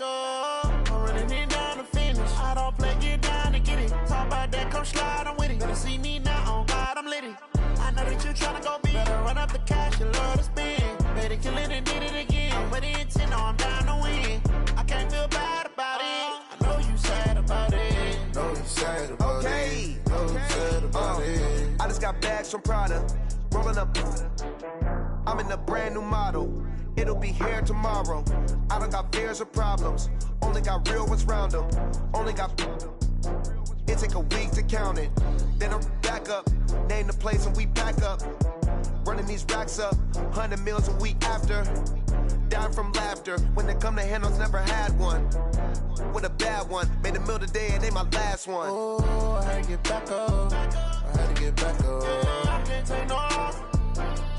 up. I'm running it down to finish. I don't play, get down to get it. Talk about that, come slide, I'm with it. Better see me now, on God, I'm litty. I know that you tryna go big. Better run up the cash, you love to spend. Better kill it and did it again. I'm with the intent, no, I'm down to win. I can't feel bad about it. I know you sad about it. Know you sad about it. Know you sad about it. I just got bags from Prada, rolling up. I'm in a brand new model. It'll be here tomorrow. I don't got fears or problems. Only got real ones round them. Only got. It take a week to count it. Then I'm back up. Name the place and we pack up. Running these racks up. 100 meals a week after. Down from laughter. When they come to handles, never had one. With a bad one. Made a meal today and ain't my last one. Oh, I had to get back up. I had to get back up. I can't take no loss.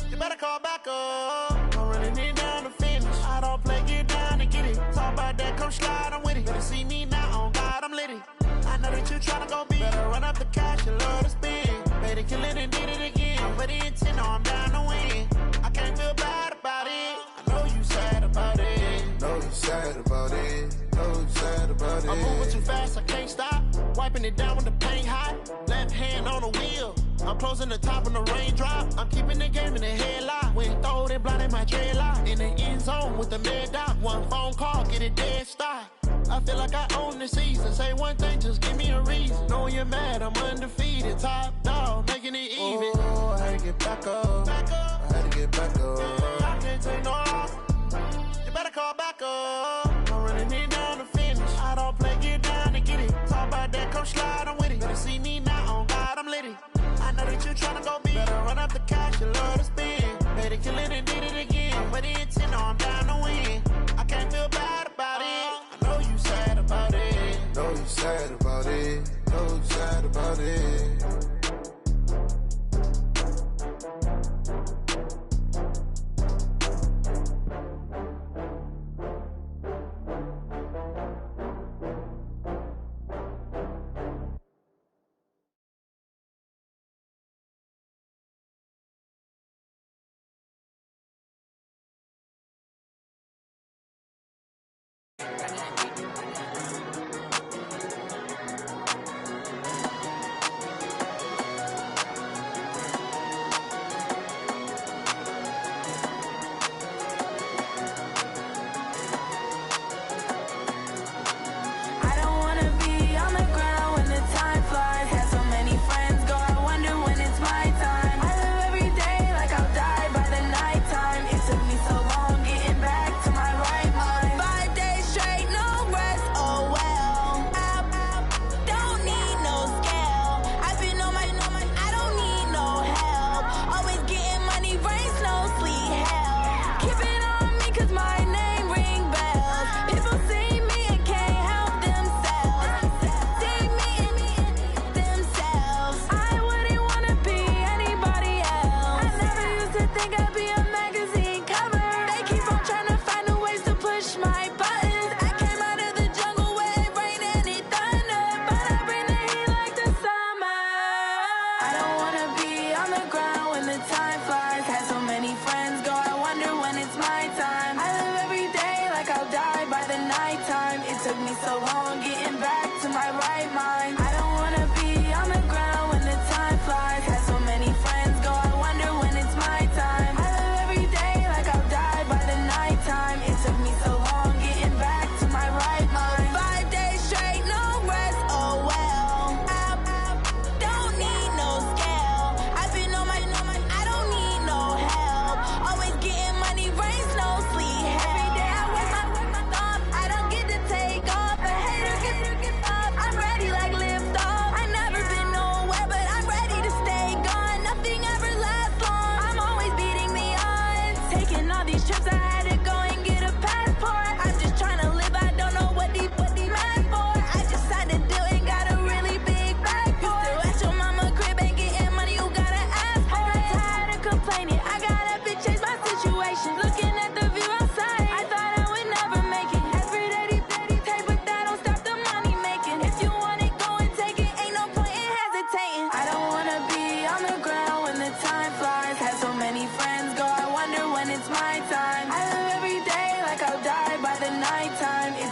You better call back up. I'm running it down to finish. I don't play, get down to get it. Talk about that, come slide, I'm with it. Better see me now, on God, I'm litty. I know that you tryna go big. Better run up the cash, you love to spend. Better kill it and did it again. I'm with the intent, no, I'm down to win. I can't feel bad about it. I know you sad about it. Know you sad about it. Know you sad about it. I'm moving too fast, I can't stop. Wiping it down with the paint hot. Left hand on the wheel. I'm closing the top when the raindrop. I'm keeping the game in the headlock. When throw it blind in my dreadlock. In the end zone with the mad dot. One phone call, get it dead stop. I feel like I own the season. Say one thing, just give me a reason. Knowing you're mad, I'm undefeated. Top dog, making it even. Oh, I had to get back up. I had to get back up. I can't take no loss. You better call back up. I'm running it down to finish. I don't play, get down to get it. Talk about that, come slide, I'm with it. Better see me now, on God, I'm litty. I know that you tryna go big. Better run up the cash, you love to spend. Better kill it and did it again. But the intent, no, I'm down to win. I can't feel bad about it. I know you sad about it. Know you sad about it. Know you sad about it.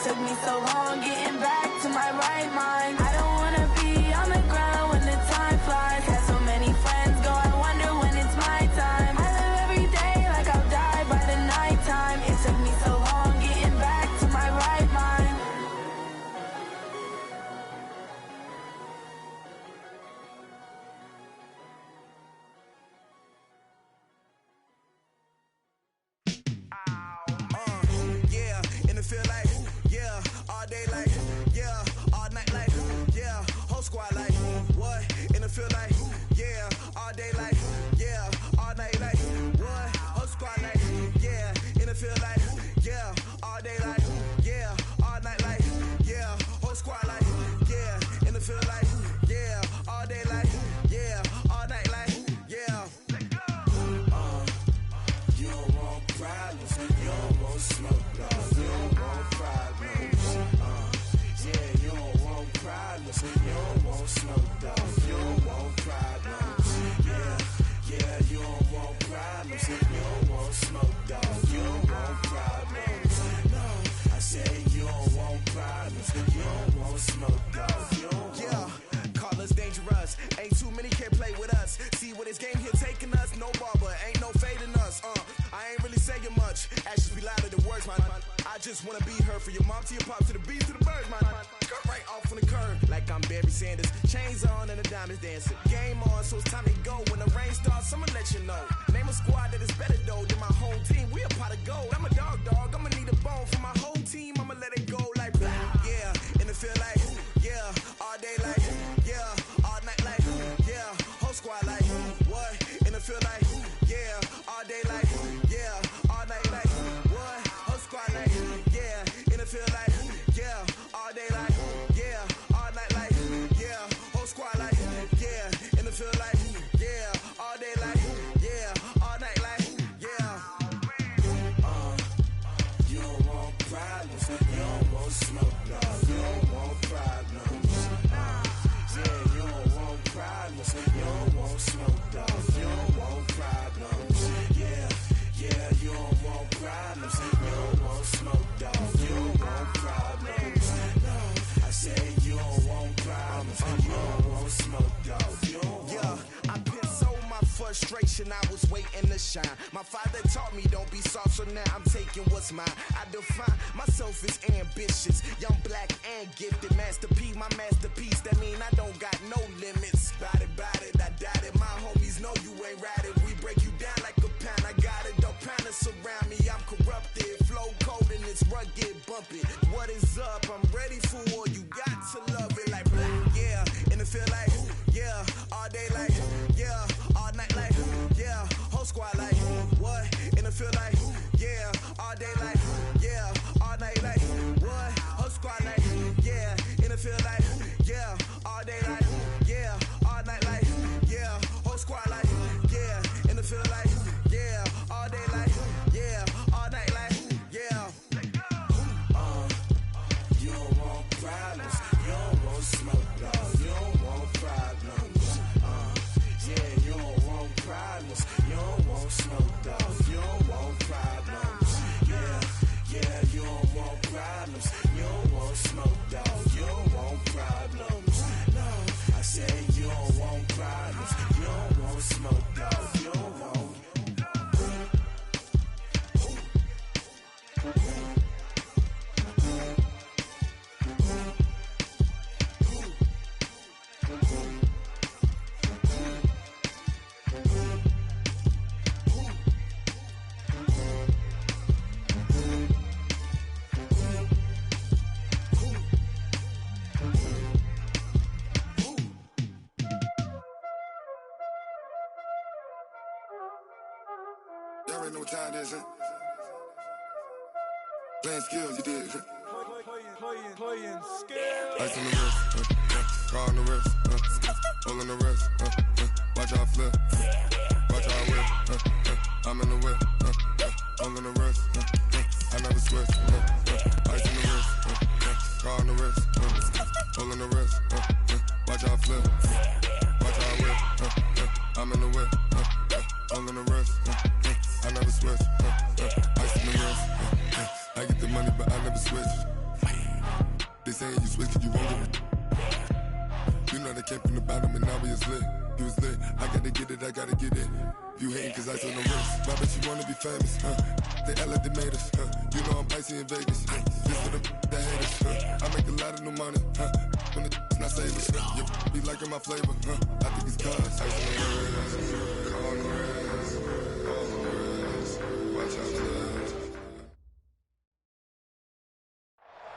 Took me feel like, yeah, all day like, yeah, all night like, yeah, whole squad like, what? And it feel like, yeah, all day like, yeah, all night like, what? Whole squad like, yeah, and it feel like, yeah, all day like, yeah, all night like, yeah, whole squad like, yeah, and it feel like, yeah, all day like, yeah, all night like, yeah. You don't want problems, you don't want smoke, dog. You don't want problems. Yeah, you don't want problems, you don't want smoke, dog. You don't want problems. Yeah, you don't want problems, you don't want smoke, dog. You don't want problems. No, I say you don't want problems, you don't want smoke, dog. You don't want. Call us dangerous. Ain't too many can play with us. See what this game here taking us. No barber, ain't no fading us. I ain't really saying much. Actions be louder than words, man. I just wanna be heard. For your mom to your pop to the bees to the birds, man. Cut right off on the curb like I'm Barry Sanders. Chains on and the diamonds dancing. Game on, so it's time to go. When the rain starts, I'ma let you know. Name a squad that is better though than my whole team. We a pot of gold. I'm a dog. I'ma need a bone for my whole team. I'ma let it go like blah. Yeah, and it feel like, yeah, all day like, yeah, all night like, yeah, whole squad like, what? And it feel like, yeah, all day like, yeah, all night like, what? Whole squad like, yeah, and it feel like, yeah, all day like, yeah, all night like, yeah, whole squad like, yeah, and it feel like, yeah, all day like, yeah, all night like, yeah. You don't want problems, you don't want smoke, dog. You don't want problems. Yeah, you don't want problems, you don't want smoke, dog. You don't want problems. Yeah, you don't want problems, you don't want smoke, dog. You don't want problems. No, I say you don't want problems, you don't want smoke, dog. You don't want. Yeah, I put so my frustration, I was waiting to shine. My father taught me don't be soft, so now I'm taking what's mine. I define myself as ambitious, young, black, and gifted. Master P, my masterpiece. That mean I don't got no limits. Bout it, I doubt it. My homies know you ain't ride it. We break you down like a pound. I got it, don't pound to surround me. I'm corrupted, flow cold and it's rugged, bumpy. What is up? I'm ready for war. You got to love it like blah. Yeah, and it feel like, yeah, all day like, yeah, all night like, yeah, whole squad like, what? And it feel like, yeah, all day like, yeah, all night like, what? Whole squad like, yeah, and it feel like, yeah, all day like, yeah, all night like, yeah, whole squad like, yeah, and it feel like, yeah, all day like, yeah, all night like, yeah. You don't want problems, you don't want smoke, dog. You don't want problems. Yeah, you don't want problems, you don't want smoke, dog. You don't want problems. Yeah, you don't want problems, you don't want smoke, dog. You don't want problems. No, I say you don't want problems, you don't want smoke, dog. You don't want. Y'all already know what time it is, huh? Playing skills, you did. Playing skills. Ice on the wrist, car on the wrist, hole on the wrist, watch how I flip, watch how I whip, I'm in the whip, hole on the wrist, I never switch, ice on the wrist, car on the wrist, hole on the wrist, watch how I flip, watch how I whip, I'm in the whip, hole on the wrist, I never switch, ice on the wrist, I get the money but I never switch. They saying you switch cause you won't get it. You know they came from the bottom and now we is lit. You was lit, I gotta get it, I gotta get it. You hating cause ice on the wrist. Why bet you wanna be famous, They act like they made us, You know I'm icy in Vegas, This for the haters, I make a lot of new money, When it's not savers, You be liking my flavor, I think it's cause ice on the wrist, on the wrist, watch out.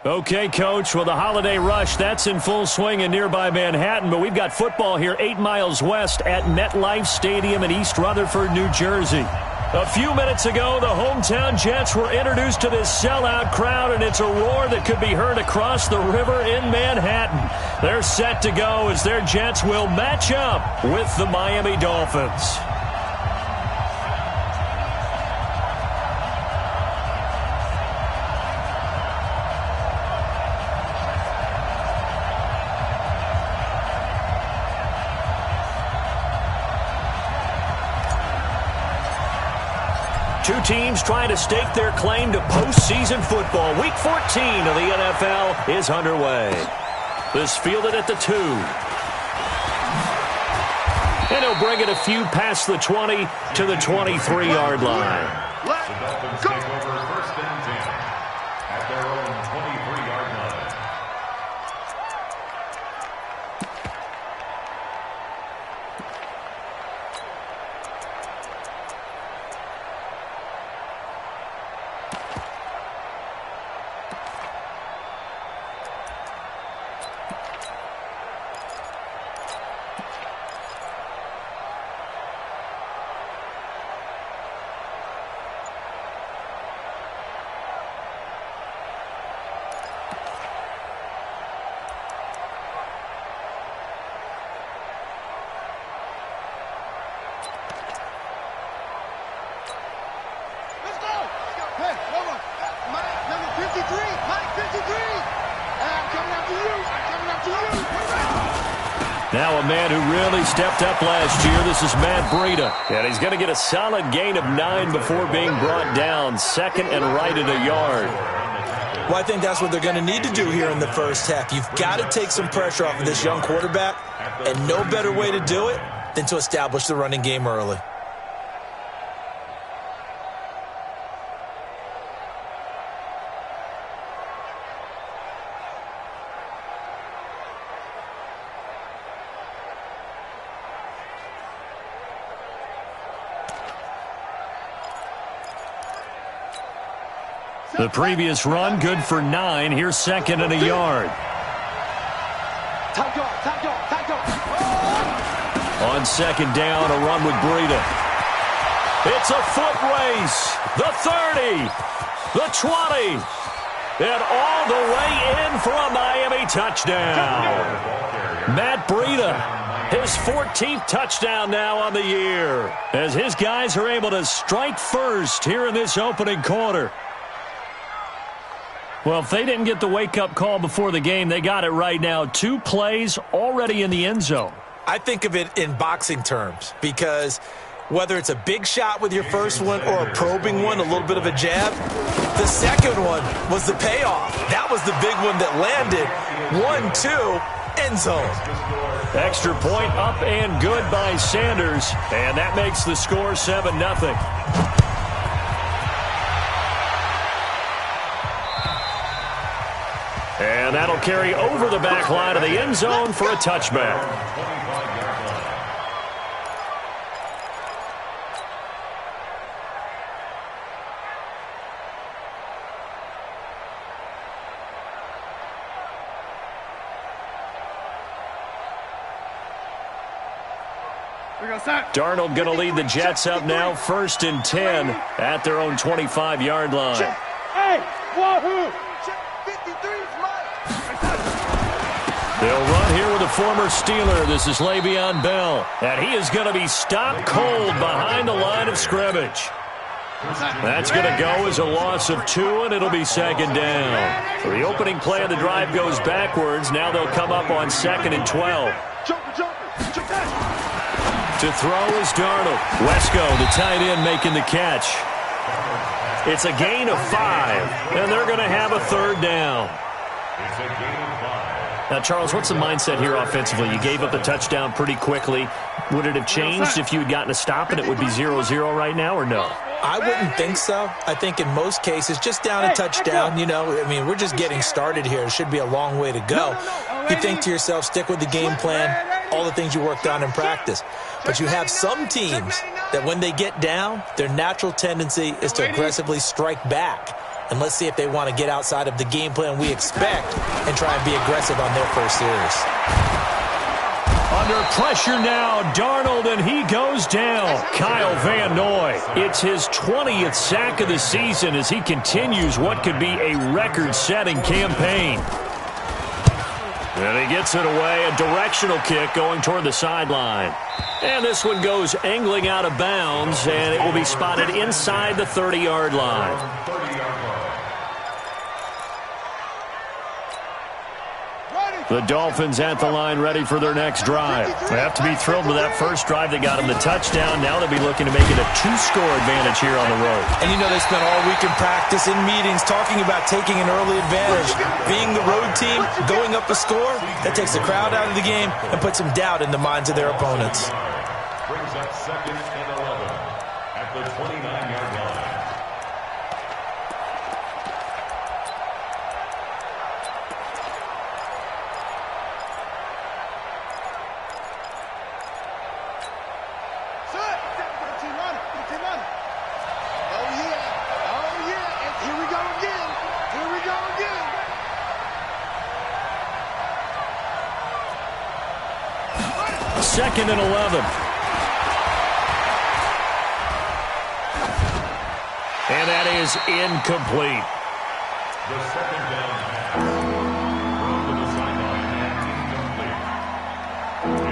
Okay, Coach, well, the holiday rush, that's in full swing in nearby Manhattan, but we've got football here 8 miles west at MetLife Stadium in East Rutherford, New Jersey. A few minutes ago, the hometown Jets were introduced to this sellout crowd, and it's a roar that could be heard across the river in Manhattan. They're set to go as their Jets will match up with the Miami Dolphins. Two teams trying to stake their claim to postseason football. Week 14 of the NFL is underway. This fielded at the 2. And he'll bring it a few past the 20 to the 23-yard line. Let's go. Take over 1st and 10 at their own 23-yard line. Now a man who really stepped up last year. This is Matt Breida. And he's going to get a solid gain of 9 before being brought down. 2nd and right at a yard. Well, I think that's what they're going to need to do here in the first half. You've got to take some pressure off of this young quarterback. And no better way to do it than to establish the running game early. The previous run, good for 9. Here's 2nd and a yard. On 2nd down, a run with Breida. It's a foot race. The 30, the 20, and all the way in for a Miami touchdown. Matt Breida, his 14th touchdown now on the year, as his guys are able to strike first here in this opening quarter. Well, if they didn't get the wake-up call before the game, they got it right now. 2 plays already in the end zone. I think of it in boxing terms because whether it's a big shot with your first one or a probing one, a little bit of a jab, the second one was the payoff. That was the big one that landed. 1-2, end zone. Extra point up and good by Sanders, and that makes the score 7-0. And that'll carry over the back line of the end zone for a touchback. Darnold going to lead the Jets up now, 1st and 10 at their own 25-yard line. Hey, wahoo! They'll run here with a former Steeler. This is Le'Veon Bell. And he is going to be stopped cold behind the line of scrimmage. That's going to go as a loss of 2, and it'll be 2nd down. The opening play of the drive goes backwards. Now they'll come up on 2nd and 12. To throw is Darnold. Wesco, the tight end, making the catch. It's a gain of 5, and they're going to have a 3rd down. It's a gain of 5. Now, Charles, what's the mindset here offensively? You gave up the touchdown pretty quickly. Would it have changed if you had gotten a stop and it would be 0-0 right now, or no? I wouldn't think so. I think in most cases, just down a touchdown, you know, I mean, we're just getting started here. It should be a long way to go. You think to yourself, stick with the game plan, all the things you worked on in practice. But you have some teams that when they get down, their natural tendency is to aggressively strike back. And let's see if they want to get outside of the game plan we expect and try and be aggressive on their first series. Under pressure now, Darnold, and he goes down. Kyle Van Noy. It's his 20th sack of the season as he continues what could be a record-setting campaign. And he gets it away, a directional kick going toward the sideline. And this one goes angling out of bounds, and it will be spotted inside the 30-yard line. The Dolphins at the line ready for their next drive. They have to be thrilled with that first drive that got them the touchdown. Now they'll be looking to make it a 2-score advantage here on the road. And you know they spent all week in practice, in meetings, talking about taking an early advantage. Being the road team, going up a score, that takes the crowd out of the game and puts some doubt in the minds of their opponents. Brings up 2nd and 11 at the 29-yard line. Second and 11. And that is incomplete. The second down pass from the sideline and incomplete.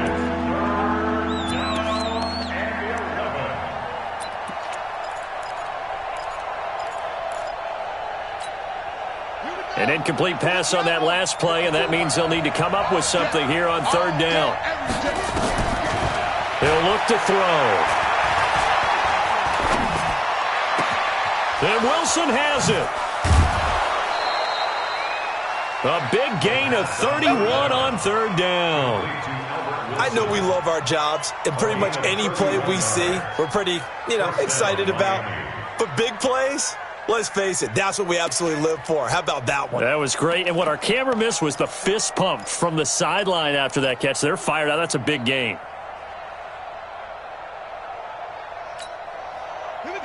It's 3rd down and 11. An incomplete pass on that last play, and that means they'll need to come up with something here on 3rd down. They'll look to throw. And Wilson has it. A big gain of 31 on 3rd down. I know we love our jobs, and pretty much any play we see, we're pretty, excited about. But big plays, let's face it, that's what we absolutely live for. How about that one? That was great. And what our camera missed was the fist pump from the sideline after that catch. They're fired out. That's a big gain.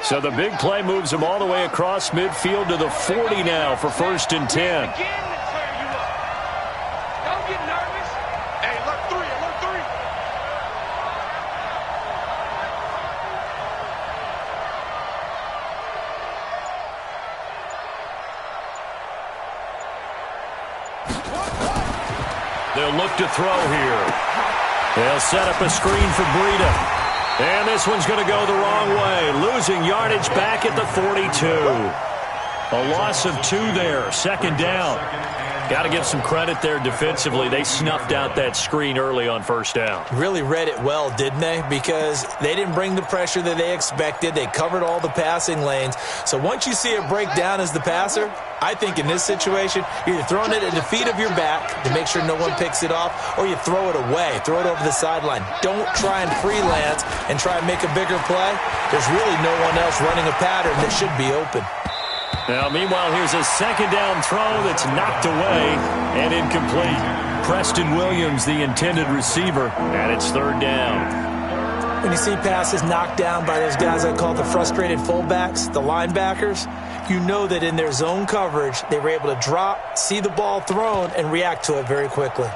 So the big play moves them all the way across midfield to the 40 now for 1st and 10. They'll look to throw here. They'll set up a screen for Breida. And this one's going to go the wrong way. Losing yardage back at the 42. A loss of 2 there. 2nd down. Got to give some credit there defensively. They snuffed out that screen early on 1st down. Really read it well, didn't they? Because they didn't bring the pressure that they expected. They covered all the passing lanes. So once you see it break down as the passer, I think in this situation, you're either throwing it at the feet of your back to make sure no one picks it off, or you throw it away, throw it over the sideline. Don't try and freelance and try and make a bigger play. There's really no one else running a pattern that should be open. Now, meanwhile, here's a 2nd down throw that's knocked away and incomplete. Preston Williams, the intended receiver, and it's 3rd down. When you see passes knocked down by those guys I call the frustrated fullbacks, the linebackers, you know that in their zone coverage, they were able to drop, see the ball thrown, and react to it very quickly.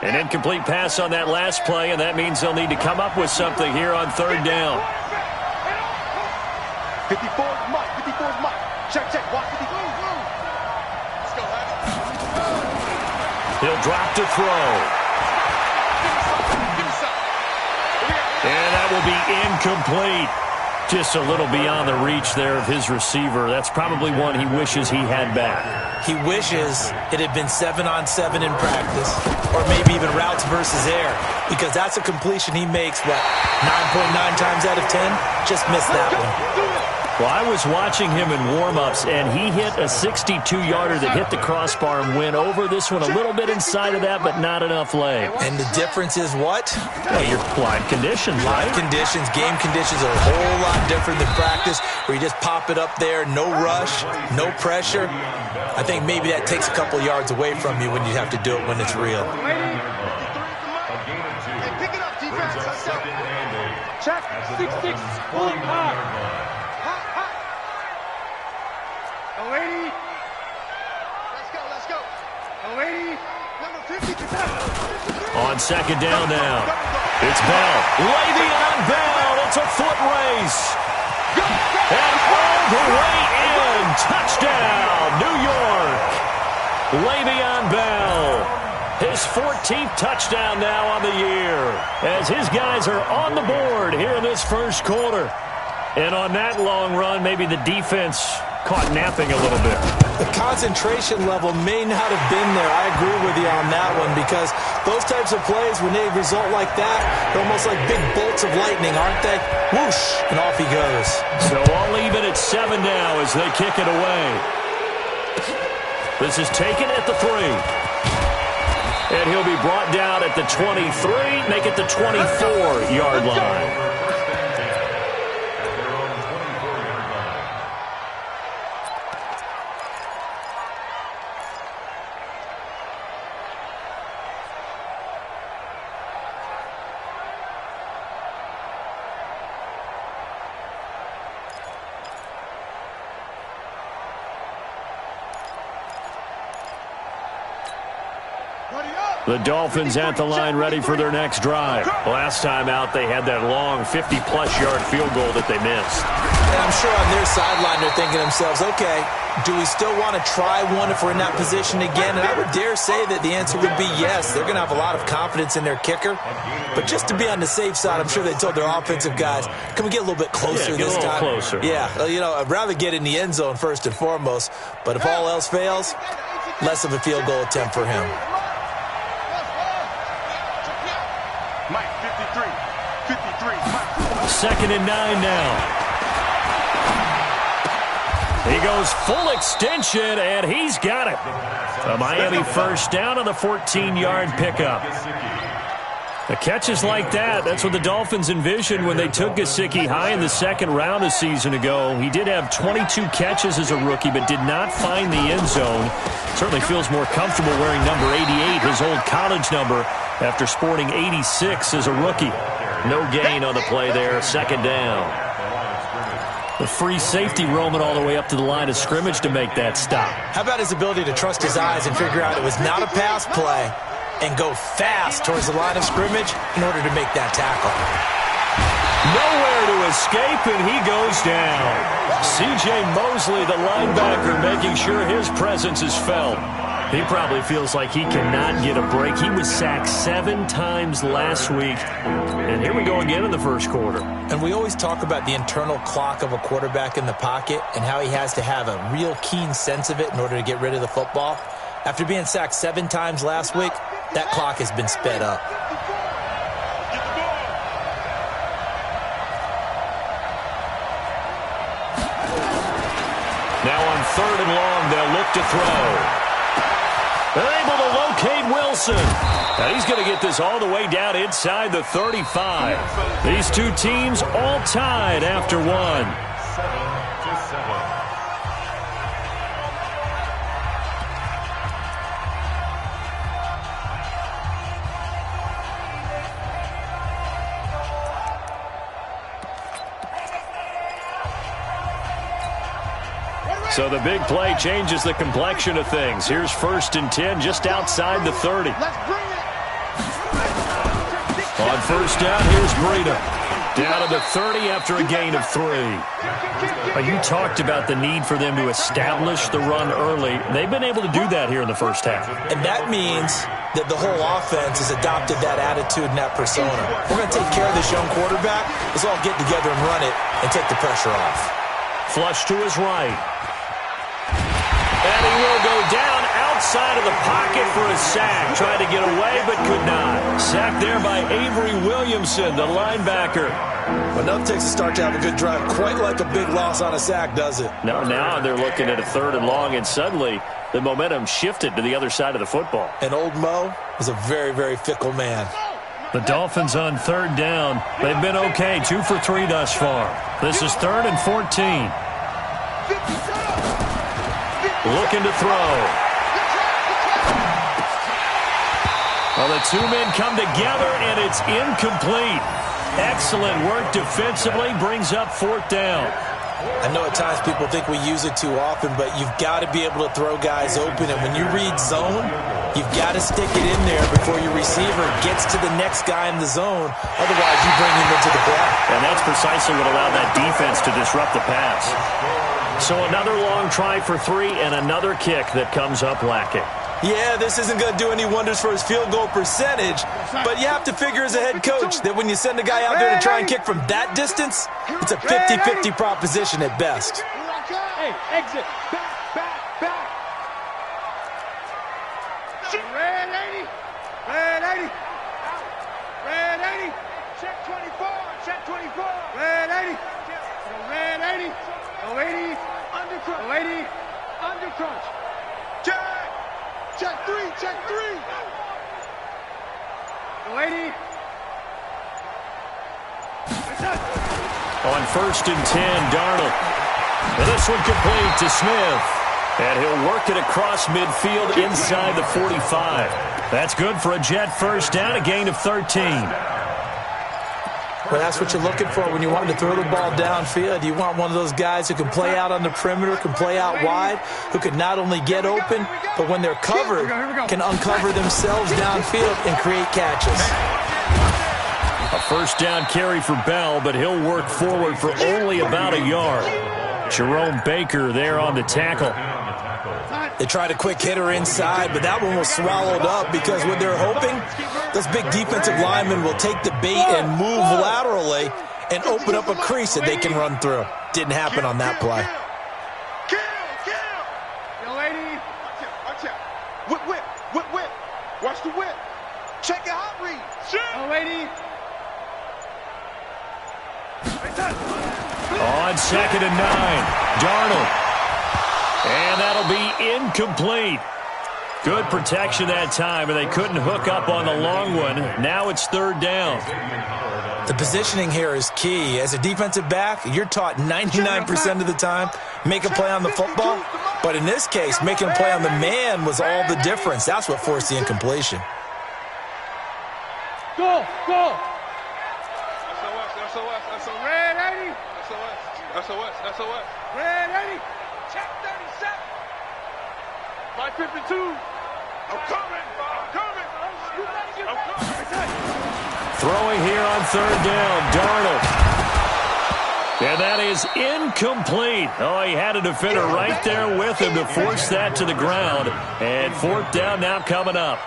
An incomplete pass on that last play, and that means they'll need to come up with something here on 3rd down. 54 is Mike. 54 is Mike. Check. Watch 54. Let's go, He'll drop to throw. And that will be incomplete. Just a little beyond the reach there of his receiver. That's probably one he wishes he had back. He wishes it had been 7-on-7 in practice, or maybe even routes versus air, because that's a completion he makes, 9.9 times out of 10? Just missed that one. Well, I was watching him in warm-ups, and he hit a 62-yarder that hit the crossbar and went over. This one a little bit inside of that, but not enough leg. And the difference is what? Well, your live conditions, right? Live conditions, game conditions are a whole lot different than practice, where you just pop it up there, no rush, no pressure. I think maybe that takes a couple yards away from you when you have to do it when it's real. Check. 6'6", pulling hot. Lady. Let's go. Lady. Number 53. On second down now. It's Bell. Le'Veon Bell. It's a foot race. And all the way in. Touchdown, New York. Le'Veon Bell. His 14th touchdown now on the year. As his guys are on the board here in this first quarter. And on that long run, maybe the defense caught napping a little bit. The concentration level may not have been there. I agree with you on that one, because those types of plays, when they result like that, they're almost like big bolts of lightning, aren't they? Whoosh, and off he goes. So all even at 7 now as they kick it away. This is taken at the 3. And he'll be brought down at the 23, make it the 24-yard line. The Dolphins at the line ready for their next drive. Last time out, they had that long 50-plus yard field goal that they missed. And I'm sure on their sideline they're thinking to themselves, okay, do we still want to try one if we're in that position again? And I would dare say that the answer would be yes. They're going to have a lot of confidence in their kicker. But just to be on the safe side, I'm sure they told their offensive guys, can we get a little bit closer this time? Closer. Yeah, I'd rather get in the end zone first and foremost. But if all else fails, less of a field goal attempt for him. Mike, 53. 2nd and 9 now. He goes full extension, and he's got it. A Miami first down on the 14-yard pickup. The catches like that, that's what the Dolphins envisioned when they took Gesicki high in the second round a season ago. He did have 22 catches as a rookie, but did not find the end zone. Certainly feels more comfortable wearing number 88, his old college number, after sporting 86 as a rookie. No gain on the play there, 2nd down. The free safety roaming all the way up to the line of scrimmage to make that stop. How about his ability to trust his eyes and figure out it was not a pass play and go fast towards the line of scrimmage in order to make that tackle. Nowhere to escape, and he goes down. C.J. Mosley, the linebacker, making sure his presence is felt. He probably feels like he cannot get a break. He was sacked 7 times last week. And here we go again in the first quarter. And we always talk about the internal clock of a quarterback in the pocket and how he has to have a real keen sense of it in order to get rid of the football. After being sacked 7 times last week, that clock has been sped up. Now on 3rd and long, they'll look to throw. They're able to locate Wilson. Now he's going to get this all the way down inside the 35. These two teams all tied after 1. 7-7. So the big play changes the complexion of things. Here's 1st and 10 just outside the 30. On 1st down, here's Breida. Down to the 30 after a gain of 3. You talked about the need for them to establish the run early. They've been able to do that here in the first half. And that means that the whole offense has adopted that attitude and that persona. We're going to take care of this young quarterback. Let's all get together and run it and take the pressure off. Flush to his right. And he will go down outside of the pocket for a sack. Tried to get away, but could not. Sacked there by Avery Williamson, the linebacker. But nothing takes a start to have a good drive quite like a big loss on a sack, does it? Now they're looking at a 3rd and long, and suddenly the momentum shifted to the other side of the football. And old Mo is a very, very fickle man. The Dolphins on 3rd down. They've been okay, 2 for 3 thus far. This is 3rd and 14. Looking to throw. Well, the 2 men come together, and it's incomplete. Excellent work defensively, brings up 4th down. I know at times people think we use it too often, but you've got to be able to throw guys open. And when you read zone, you've got to stick it in there before your receiver gets to the next guy in the zone. Otherwise, you bring him into the play. And that's precisely what allowed that defense to disrupt the pass. So another long try for 3 and another kick that comes up lacking. Yeah, this isn't going to do any wonders for his field goal percentage, but you have to figure as a head coach that when you send a guy out there to try and kick from that distance, it's a 50-50 proposition at best. Hey, exit. Back. Red 80. Red 80. Red 80. Check 24. Red 80. Red 80. 80. Undercrunch. 80. Undercrunch. Check 3. Lady. On 1st and 10, Darnold. And this one complete to Smith. And he'll work it across midfield inside the 45. That's good for a Jet first down, a gain of 13. Well, that's what you're looking for when you want to throw the ball downfield. You want one of those guys who can play out on the perimeter, can play out wide, who can not only get open, but when they're covered, can uncover themselves downfield and create catches. A 1st down carry for Bell, but he'll work forward for only about a yard. Jerome Baker there on the tackle. They tried a quick hitter inside, but that one was swallowed up because what they're hoping, those big defensive linemen will take the bait and move laterally and open up a crease that they can run through. Didn't happen on that play. Young lady. Watch out. Whip. Watch the whip. Check your hot read. Young lady. On 2nd and 9, Darnold. And that'll be incomplete. Good protection that time, and they couldn't hook up on the long one. Now it's 3rd down. The positioning here is key. As a defensive back, you're taught 99% of the time, make a play on the football. But in this case, making a play on the man was all the difference. That's what forced the incompletion. Go. SOS. Red 80. SOS. Red 80. Check 37. 552. I'm coming. Throwing here on 3rd down, Darnold. And that is incomplete. Oh, he had a defender right there with him to force that to the ground. And 4th down now coming up.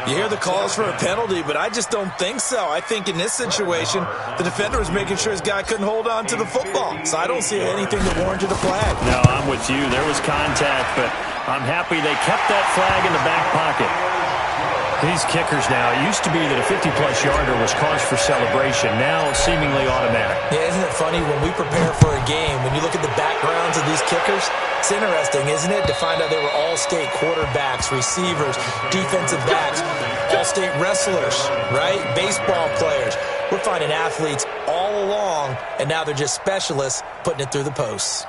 You hear the calls for a penalty, but I just don't think so. I think in this situation, the defender was making sure his guy couldn't hold on to the football. So I don't see anything that warranted a flag. No, I'm with you. There was contact, but I'm happy they kept that flag in the back pocket. These kickers now, it used to be that a 50-plus yarder was cause for celebration. Now, seemingly automatic. Yeah, isn't it funny when we prepare for a game, when you look at the backgrounds of these kickers, it's interesting, isn't it, to find out they were all-state quarterbacks, receivers, defensive backs, all-state wrestlers, right? Baseball players. We're finding athletes all along, and now they're just specialists putting it through the posts.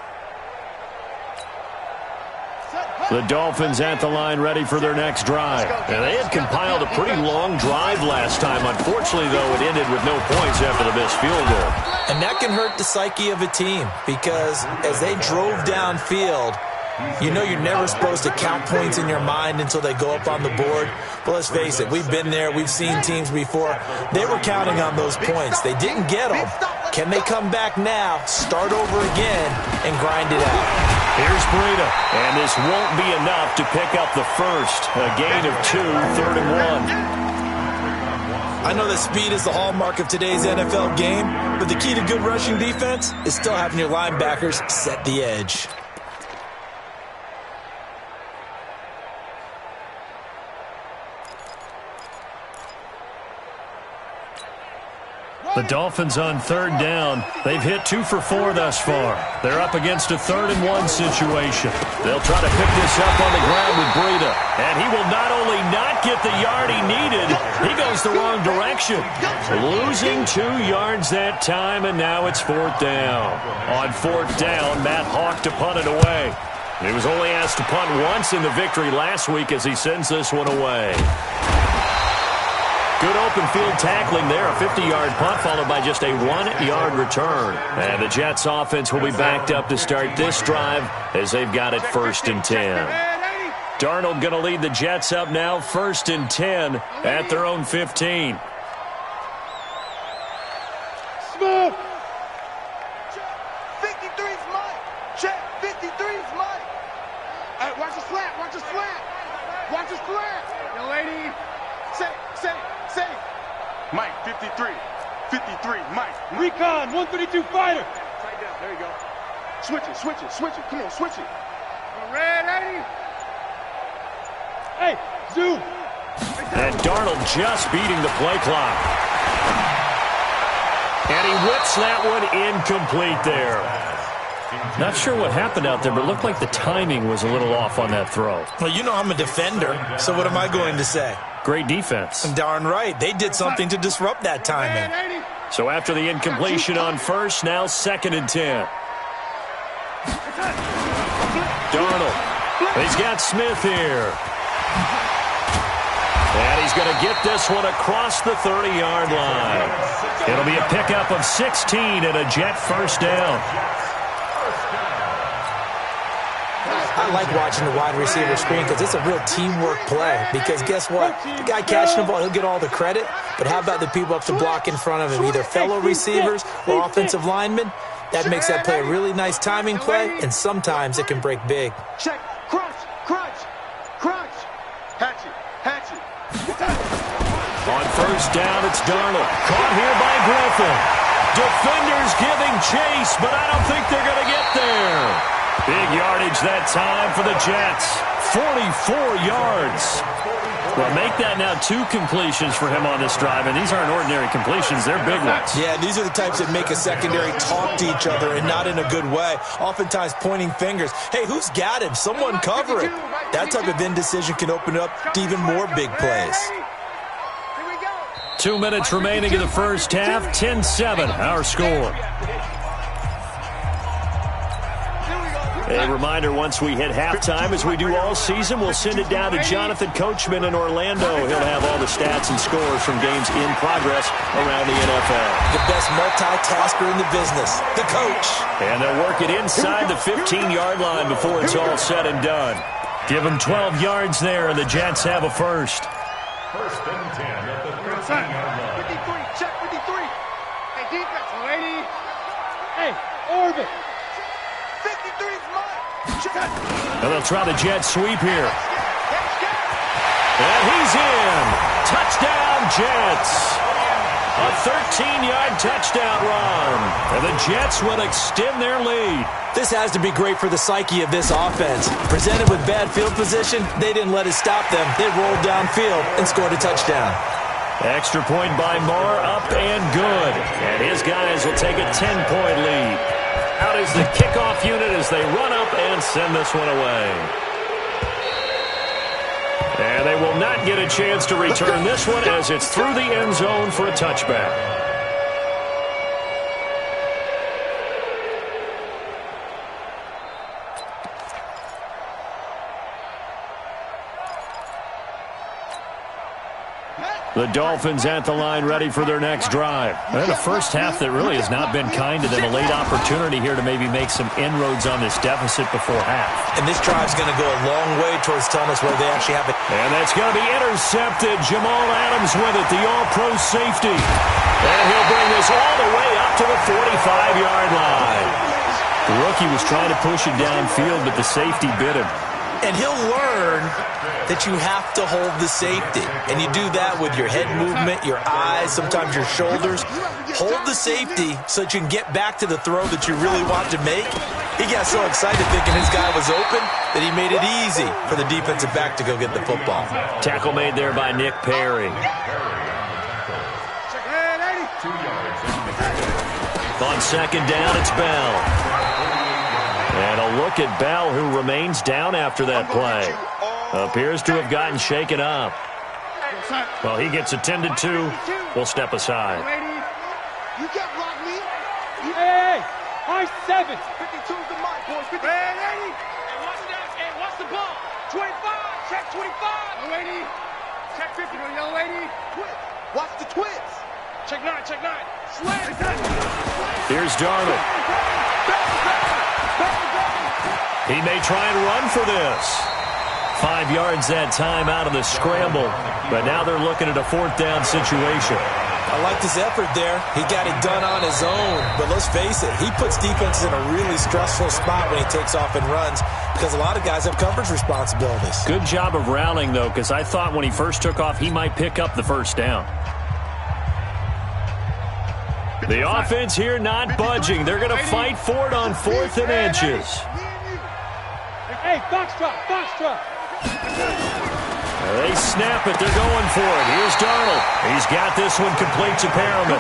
The Dolphins at the line ready for their next drive. And they had compiled a pretty long drive last time. Unfortunately, though, it ended with no points after the missed field goal. And that can hurt the psyche of a team because as they drove downfield, you know you're never supposed to count points in your mind until they go up on the board. But let's face it, we've been there. We've seen teams before. They were counting on those points. They didn't get them. Can they come back now, start over again, and grind it out? Here's Breida, and this won't be enough to pick up the first. A gain of 2, 3rd and 1. I know that speed is the hallmark of today's NFL game, but the key to good rushing defense is still having your linebackers set the edge. The Dolphins on 3rd down. They've hit 2 for 4 thus far. They're up against a 3rd and 1 situation. They'll try to pick this up on the ground with Breida. And he will not only not get the yard he needed, he goes the wrong direction. Losing 2 yards that time, and now it's 4th down. On 4th down, Matt Hawk to punt it away. He was only asked to punt once in the victory last week as he sends this one away. Good open field tackling there. A 50-yard punt followed by just a 1-yard return. And the Jets offense will be backed up to start this drive as they've got it 1st and 10. Darnold going to lead the Jets up now, 1st and 10 at their own 15. Smooth. 53's Mike. Check. 53's Mike. Watch the slant. Watch the slant. Watch the slant. Young lady. Say. Mike, 53. 53, Mike. Recon, 132 fighter. Tight down. There you go. Switch it. Come on, switch it. Red 80. Hey, zoom. And Darnold just beating the play clock. And he whips that one incomplete there. Not sure what happened out there, but it looked like the timing was a little off on that throw. Well, you know I'm a defender, so what am I going to say? Great defense. Darn right. They did something to disrupt that timing. So after the incompletion on 1st, now 2nd and 10. Darnold. He's got Smith here. And he's going to get this one across the 30-yard line. It'll be a pickup of 16 and a Jet 1st down. I like watching the wide receiver screen because it's a real teamwork play. Because guess what? The guy catching the ball, he'll get all the credit. But how about the people up the block in front of him, either fellow receivers or offensive linemen? That makes that play a really nice timing play, and sometimes it can break big. Check. Crunch. Hatchet. On 1st down, it's Darnold. Caught here by Griffin. Defenders giving chase, but I don't think they're going to get there. Big yardage that time for the Jets. 44 yards. Well, make that now 2 completions for him on this drive, and these aren't ordinary completions. They're big ones. Yeah, these are the types that make a secondary talk to each other and not in a good way. Oftentimes pointing fingers. Hey, who's got him? Someone cover it. That type of indecision can open up to even more big plays. 2 minutes remaining in the 1st half. 10-7, our score. A reminder, once we hit halftime, as we do all season, we'll send it down to Jonathan Coachman in Orlando. He'll have all the stats and scores from games in progress around the NFL. The best multitasker in the business, the coach. And they'll work it inside the 15-yard line before it's all said and done. Give them 12 yards there, and the Jets have a 1st. 1st and 10 at the 13-yard line. 53, check 53. Hey, defense, lady. Hey, orbit. 53's mine. And they'll try the jet sweep here. And he's in. Touchdown, Jets. A 13-yard touchdown run. And the Jets will extend their lead. This has to be great for the psyche of this offense. Presented with bad field position, they didn't let it stop them. They rolled downfield and scored a touchdown. Extra point by Marr, up and good. And his guys will take a 10-point lead. Out is the kickoff unit as they run up and send this one away. And they will not get a chance to return this one as it's through the end zone for a touchback. The Dolphins at the line ready for their next drive. And a 1st half that really has not been kind to them. A late opportunity here to maybe make some inroads on this deficit before half. And this drive's going to go a long way towards telling us whether they actually have it. And that's going to be intercepted. Jamal Adams with it, the all-pro safety. And he'll bring this all the way up to the 45-yard line. The rookie was trying to push it downfield, but the safety bit him. And he'll learn that you have to hold the safety. And you do that with your head movement, your eyes, sometimes your shoulders. Hold the safety so that you can get back to the throw that you really want to make. He got so excited thinking his guy was open that he made it easy for the defensive back to go get the football. Tackle made there by Nick Perry. On 2nd down, it's Bell. And a look at Bell, who remains down after that play. Appears to have gotten shaken up. Well, he gets attended to. We'll step aside. You get blocked me. Hey, high 7. 52's the mark, boys. 50. Hey, watch that. Hey, watch the ball. 25. Check 25. Young lady. Check 50, young lady. Quick. Watch the twist. Check nine, check nine. Slant. Here's Darnold. He may try and run for this. 5 yards that time out of the scramble, but now they're looking at a 4th down situation. I like his effort there. He got it done on his own, but let's face it, he puts defenses in a really stressful spot when he takes off and runs because a lot of guys have coverage responsibilities. Good job of rallying, though, because I thought when he first took off, he might pick up the 1st down. The offense here not budging. They're going to fight for it on 4th and inches. Hey, foxtrot, foxtrot. They snap it. They're going for it. Here's Darnold. He's got this one complete to Perriman.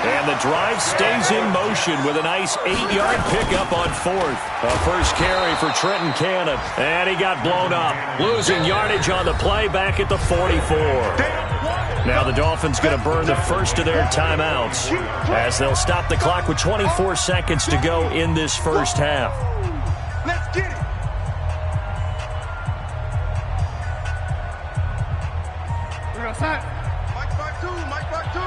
And the drive stays in motion with a nice 8-yard pickup on 4th. A first carry for Trenton Cannon. And he got blown up. Losing yardage on the play back at the 44. Now the Dolphins going to burn the first of their timeouts as they'll stop the clock with 24 seconds to go in this first half. Let's get it. Mike back two, Mike back two.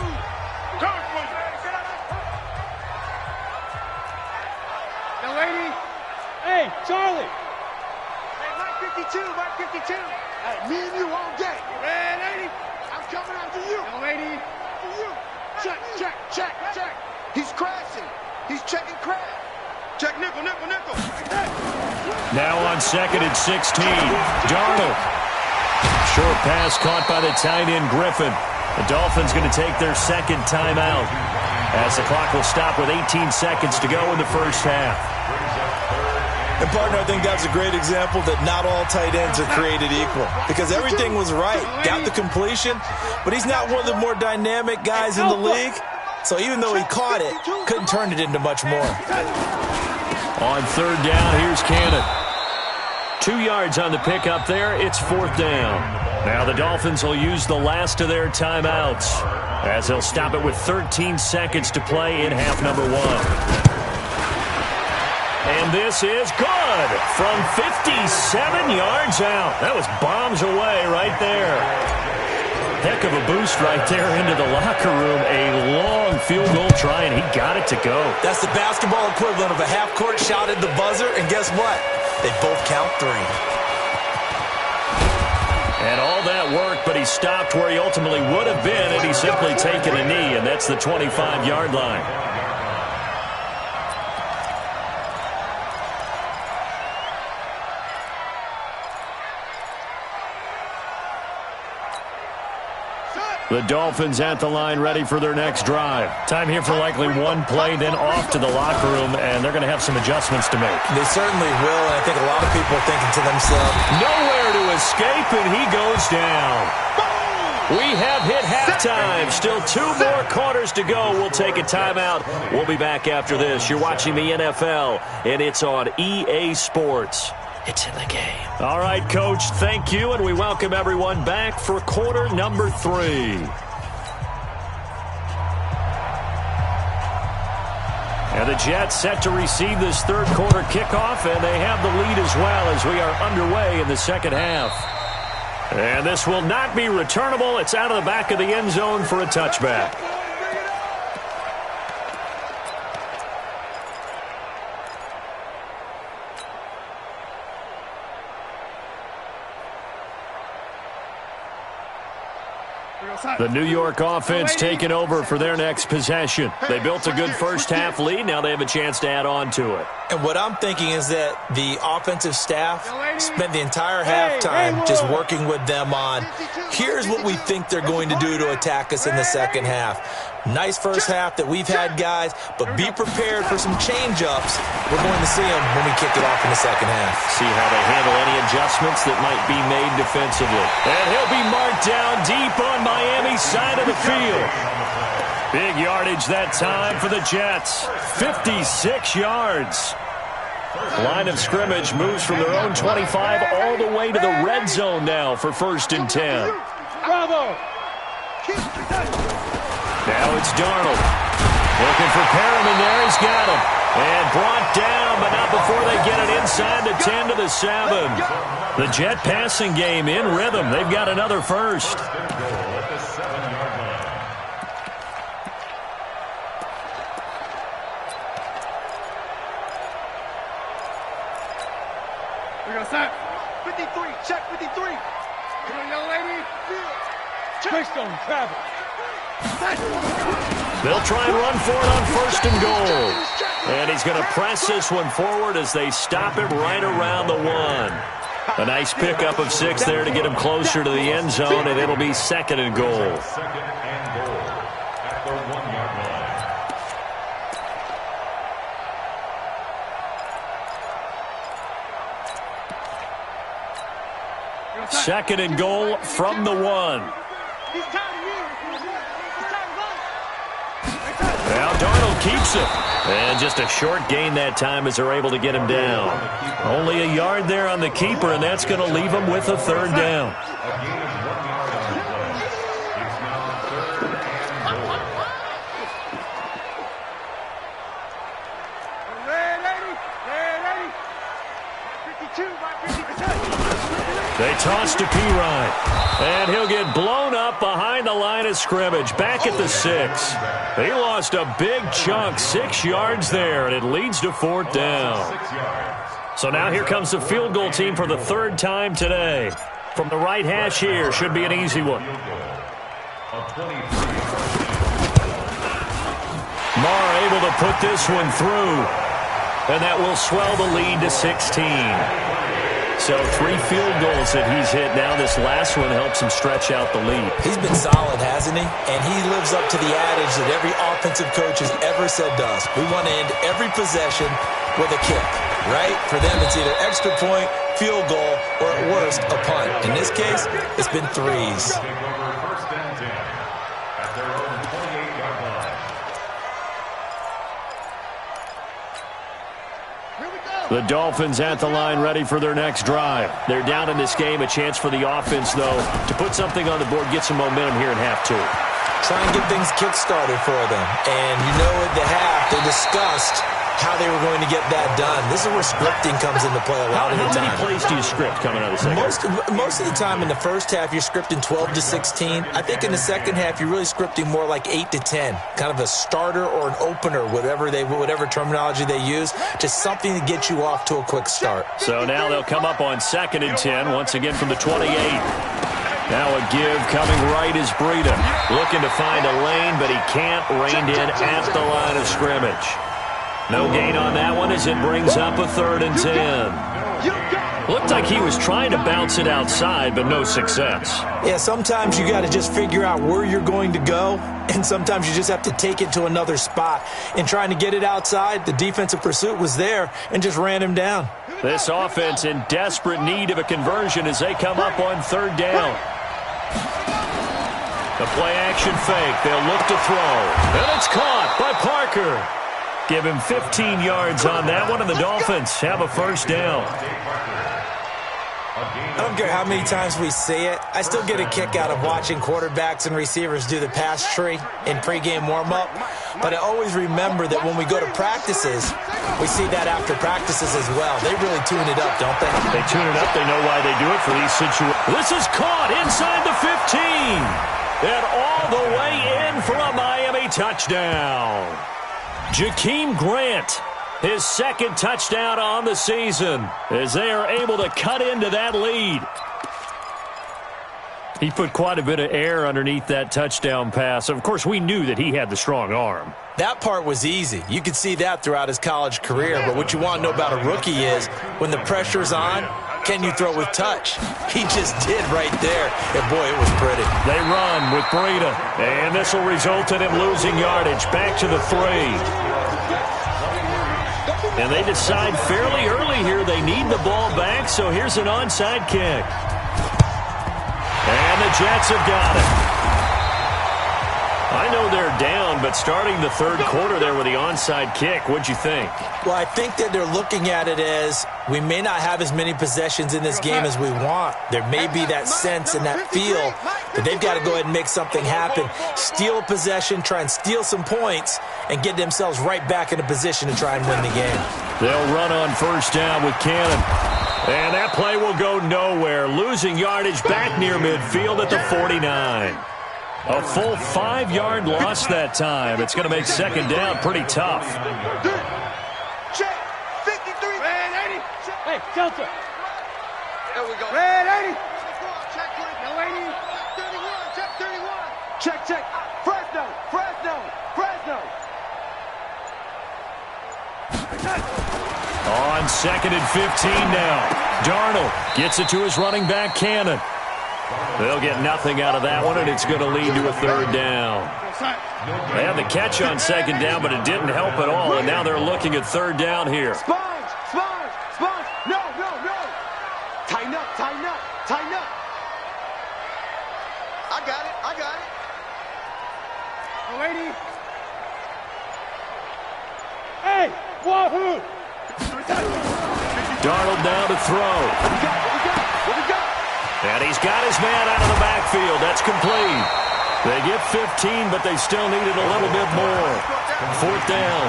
Young lady. Hey, Charlie. Hey, Mike 52, Mike 52. Hey, me and you all day. Hey, lady. I'm coming after you. Young lady. For you. Check, check, check, check. He's crashing. He's checking crash. Check nickel, nickel, nickel. Now on 2nd and 16. Darnold. Short pass caught by the tight end Griffin. The Dolphins going to take their 2nd timeout as the clock will stop with 18 seconds to go in the first half. And, partner, I think that's a great example that not all tight ends are created equal because everything was right. Got the completion, but he's not one of the more dynamic guys in the league. So even though he caught it, couldn't turn it into much more. On 3rd down, here's Cannon. 2 yards on the pickup there. It's 4th down. Now the Dolphins will use the last of their timeouts as they'll stop it with 13 seconds to play in half number 1. And this is good from 57 yards out. That was bombs away right there. Heck of a boost right there into the locker room. A long field goal try, and he got it to go. That's the basketball equivalent of a half-court shot at the buzzer, and guess what? They both count 3. And all that work, but he stopped where he ultimately would have been had he simply taken a knee, and that's the 25-yard line. The Dolphins at the line ready for their next drive. Time here for likely one play, then off to the locker room, and they're going to have some adjustments to make. They certainly will, and I think a lot of people are thinking to themselves, nowhere to escape, and he goes down. We have hit halftime. Still 2 more quarters to go. We'll take a timeout. We'll be back after this. You're watching the NFL, and it's on EA Sports. It's in the game. All right, Coach, thank you, and we welcome everyone back for quarter number 3. And the Jets set to receive this 3rd quarter kickoff, and they have the lead as well as we are underway in the 2nd half. And this will not be returnable. It's out of the back of the end zone for a touchback. The New York offense taking over for their next possession. They built a good first half lead. Now they have a chance to add on to it. And what I'm thinking is that the offensive staff spent the entire halftime just working with them on, here's what we think they're going to do to attack us in the 2nd half. Nice first half that we've had, guys, but be prepared for some change-ups. We're going to see them when we kick it off in the 2nd half. See how they handle any adjustments that might be made defensively. And he'll be marked down deep on Miami's side of the field. Big yardage that time for the Jets. 56 yards. Line of scrimmage moves from their own 25 all the way to the red zone now for 1st and 10. Bravo. Now it's Darnold. Looking for Perriman there. He's got him. And brought down, but not before they get it inside the 10 to the 7. The Jet passing game in rhythm. They've got another first. We're going to set. 53, check 53. Young lady. Quickstone, travel. They'll try and run for it on first and goal. And he's going to press this one forward as they stop him right around the 1. A nice pickup of 6 there to get him closer to the end zone, and it'll be second and goal. Second and goal at the 1-yard line. Second and goal from the 1. Now Darnold keeps it. And just a short gain that time as they're able to get him down. Only a yard there on the keeper, and that's going to leave him with a third down. A gain of 1 yard on the play. It's now third and goal. Ready. 52 by 52. They toss to Pirine, and he'll get blown up behind the line of scrimmage, back at the 6. He lost a big chunk, 6 yards there, and it leads to fourth down. 6 yards. So now here comes the field goal team for the third time today. From the right hash here, should be an easy one. Marr able to put this one through, and that will swell the lead to 16. So 3 field goals that he's hit now. This last one helps him stretch out the lead. He's been solid, hasn't he? And he lives up to the adage that every offensive coach has ever said to us. We want to end every possession with a kick, right? For them, it's either extra point, field goal, or at worst, a punt. In this case, it's been 3s. Take over first and 10 at their own 28-yard line. The Dolphins at the line ready for their next drive. They're down in this game. A chance for the offense, though, to put something on the board, get some momentum here in half 2. Try and get things kick-started for them. And you know at the half, they discussed how they were going to get that done. This is where scripting comes into play a lot of the time. How many plays do you script coming out of the second? Most of the time in the first half, you're scripting 12 to 16. I think in the second half, you're really scripting more like 8 to 10. Kind of a starter or an opener, whatever terminology they use. Just something to get you off to a quick start. So now they'll come up on second and 10, once again from the 28. Now a give coming right is Breida. Looking to find a lane, but he can't. Reined in at the line of scrimmage. No gain on that one as it brings up a third and 10. Looked like he was trying to bounce it outside, but no success. Yeah, sometimes you got to just figure out where you're going to go, and sometimes you just have to take it to another spot. In trying to get it outside, the defensive pursuit was there and just ran him down. This offense in desperate need of a conversion as they come up on third down. The play-action fake. They'll look to throw. And it's caught by Parker. Give him 15 yards on that one, and the Dolphins have a first down. I don't care how many times we see it. I still get a kick out of watching quarterbacks and receivers do the pass tree in pregame warm-up. But I always remember that when we go to practices, we see that after practices as well. They really tune it up, don't they? They tune it up. They know why they do it for these situations. This is caught inside the 15. And all the way in for a Miami touchdown. Jakeem Grant, his second touchdown on the season, as they are able to cut into that lead. He put quite a bit of air underneath that touchdown pass. Of course, we knew that he had the strong arm. That part was easy. You could see that throughout his college career. But what you want to know about a rookie is when the pressure's on, can you throw with touch? He just did right there. And, boy, it was pretty. They run with Breida. And this will result in him losing yardage. Back to the 3. And they decide fairly early here they need the ball back. So here's an onside kick. And the Jets have got it. I know they're down, but starting the third quarter there with the onside kick, what'd you think? Well, I think that they're looking at it as we may not have as many possessions in this game as we want. There may be that sense and that feel that they've got to go ahead and make something happen. Steal a possession, try and steal some points, and get themselves right back in a position to try and win the game. They'll run on first down with Cannon. And that play will go nowhere. Losing yardage back near midfield at the 49. A full 5-yard loss that time. It's going to make second down pretty tough. Check. 53. Hey, Delta. There we go. Red 80. Check, no 80. 31. Check 31. Check, check. Fresno. On 2nd and 15 now. Darnold gets it to his running back, Cannon. They'll get nothing out of that one, and it's going to lead to a 3rd down. They had the catch on 2nd down, but it didn't help at all, and now they're looking at 3rd down here. Sponge. No. Tighten up. I got it. Lady. Hey, wahoo! Darnold now to throw. What we got? And he's got his man out of the backfield. That's complete. They get 15, but they still needed a little bit more. 4th down.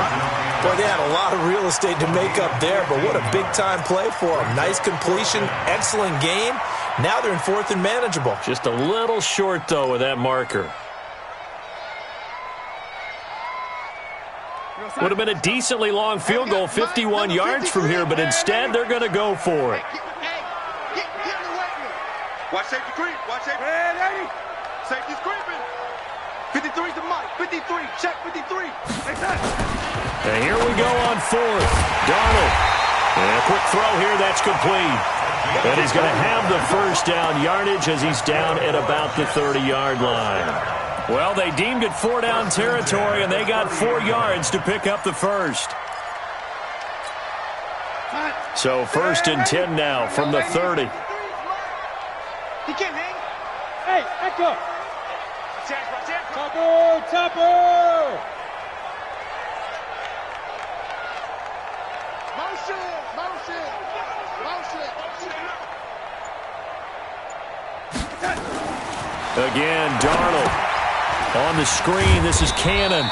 Boy, they had a lot of real estate to make up there, but what a big-time play for them. Nice completion, excellent game. Now they're in 4th and manageable. Just a little short, though, with that marker. Would have been a decently long field goal, 51 yards from here, but instead they're going to go for it. Get in the way. Watch safety creep. Red 80. Safety's creeping. 53's the mic. 53. Check 53. And here we go on 4th. Darnold. And a quick throw here. That's complete. And he's going to have the 1st down yardage as he's down at about the 30-yard line. Well, they deemed it 4-down territory, and they got 4 yards to pick up the 1st. So 1st and 10 now from the 30. He can't hang. Hey, Echo. Topper. Motion. Again, Darnold. On the screen, this is Cannon.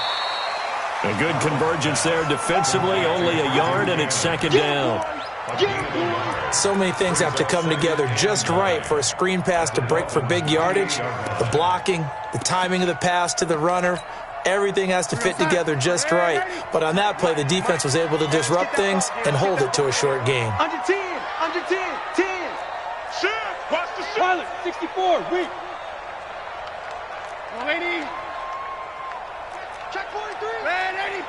A good convergence there defensively, only a yard, and it's 2nd down. So many things have to come together just right for a screen pass to break for big yardage. The blocking, the timing of the pass to the runner, everything has to fit together just right. But on that play, the defense was able to disrupt things and hold it to a short game. Under 10. 10. Shit. Watch the shit. Pilot, 64, weak. 180. Check 43. Red 80.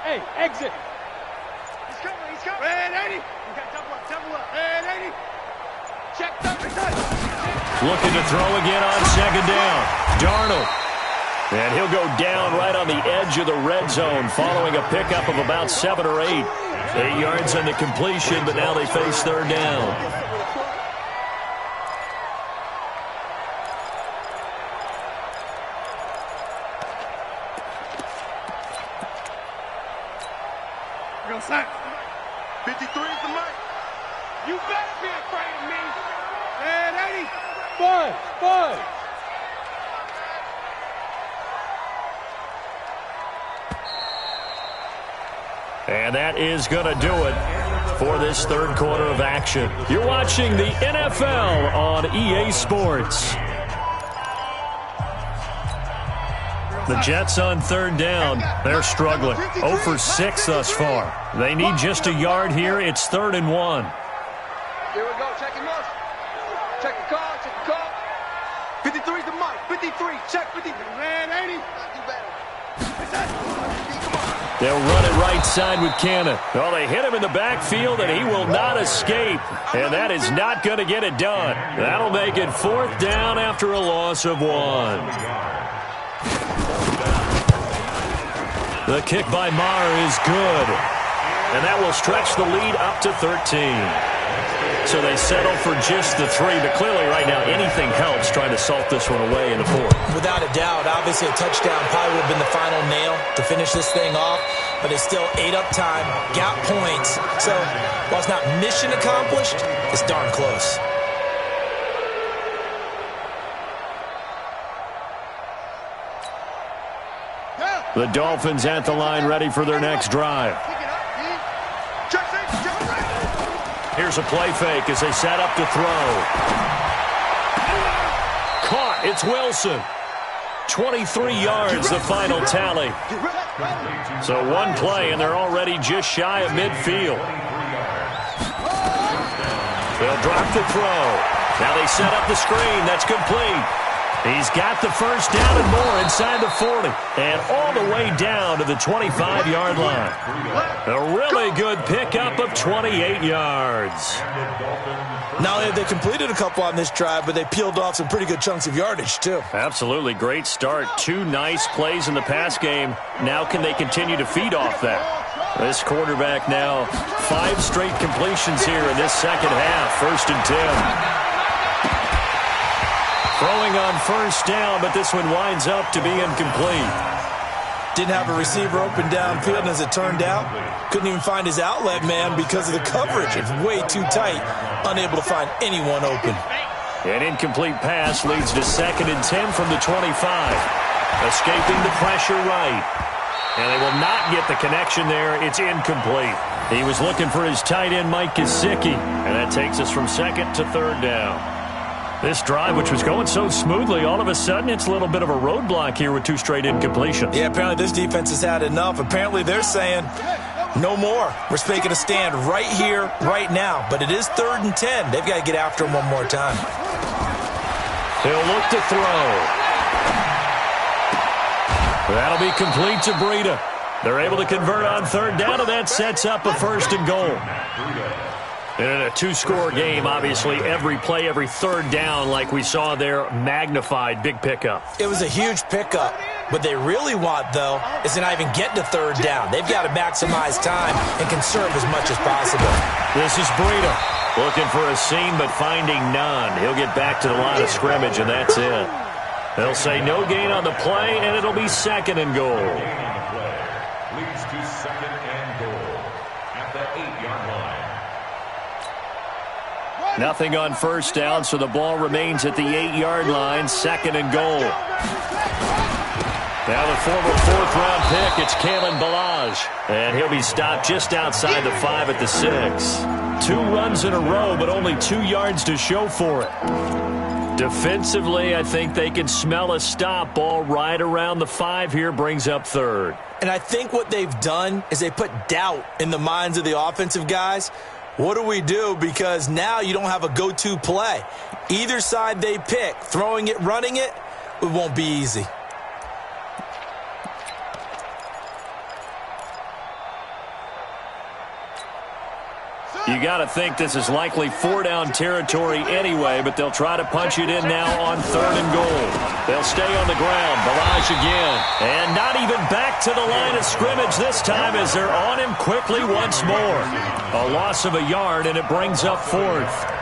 Hey, exit. He's coming. Red 80. You got double up. Red 80. Check 30. Looking to throw again on 2nd down. Darnold. And he'll go down right on the edge of the red zone following a pickup of about 7 or 8. 8 yards on the completion, but now they face 3rd down. Sack. 53 is the mic. You better be afraid of me. Red 80. Five. And that is going to do it for this 3rd quarter of action. You're watching the NFL on EA Sports. The Jets on 3rd down. They're struggling. 0 for 6 thus far. They need just a yard here. It's 3rd and 1. Here we go. Check him out. Check the call. 53 is the mic. 53. Check 53. Red 80. They'll run it right side with Cannon. Well, they hit him in the backfield, and he will not escape. And that is not going to get it done. That'll make it 4th down after a loss of 1. The kick by Maher is good. And that will stretch the lead up to 13. So they settle for just the 3, but clearly right now anything helps trying to salt this one away in the 4th. Without a doubt, obviously a touchdown probably would have been the final nail to finish this thing off, but it's still 8 up time, got points. So while it's not mission accomplished, it's darn close. The Dolphins at the line ready for their next drive. Here's a play fake as they set up to throw. Caught. It's Wilson. 23 yards, the final tally. So one play, and they're already just shy of midfield. They'll drop the throw. Now they set up the screen. That's complete. He's got the first down and more inside the 40. And all the way down to the 25-yard line. A really good pickup of 28 yards. Not only have they completed a couple on this drive, but they peeled off some pretty good chunks of yardage, too. Absolutely. Great start. 2 nice plays in the pass game. Now can they continue to feed off that? This quarterback now 5 straight completions here in this second half. 1st and 10. Throwing on first down, but this one winds up to be incomplete. Didn't have a receiver open downfield, and as it turned out, couldn't even find his outlet man because of the coverage. It's way too tight, unable to find anyone open. An incomplete pass leads to 2nd and 10 from the 25. Escaping the pressure right. And they will not get the connection there. It's incomplete. He was looking for his tight end, Mike Gesicki, and that takes us from 2nd to 3rd down. This drive, which was going so smoothly, all of a sudden it's a little bit of a roadblock here with 2 straight incompletions. Yeah, apparently this defense has had enough. Apparently they're saying, no more. We're making a stand right here, right now. But it is 3rd and 10. They've got to get after him one more time. He'll look to throw. That'll be complete to Breida. They're able to convert on 3rd down, and that sets up a 1st and goal. In a 2-score game, obviously, every play, every 3rd down, like we saw there, magnified, big pickup. It was a huge pickup. What they really want, though, is to not even get to 3rd down. They've got to maximize time and conserve as much as possible. This is Breida looking for a seam, but finding none. He'll get back to the line of scrimmage, and that's it. They'll say no gain on the play, and it'll be 2nd and goal. Leads to 2nd and goal at the 8-yard line. Nothing on first down, so the ball remains at the 8-yard line. 2nd and goal. Now the former 4th-round pick, it's Kalen Ballage. And he'll be stopped just outside the 5 at the 6. 2 runs in a row, but only 2 yards to show for it. Defensively, I think they can smell a stop. Ball right around the 5 here, brings up 3rd. And I think what they've done is they put doubt in the minds of the offensive guys. What do we do? Because now you don't have a go-to play. Either side they pick, throwing it, running it, it won't be easy. You got to think this is likely 4-down territory anyway, but they'll try to punch it in now on 3rd and goal. They'll stay on the ground. Ballage again. And not even back to the line of scrimmage this time as they're on him quickly once more. A loss of a yard, and it brings up 4th.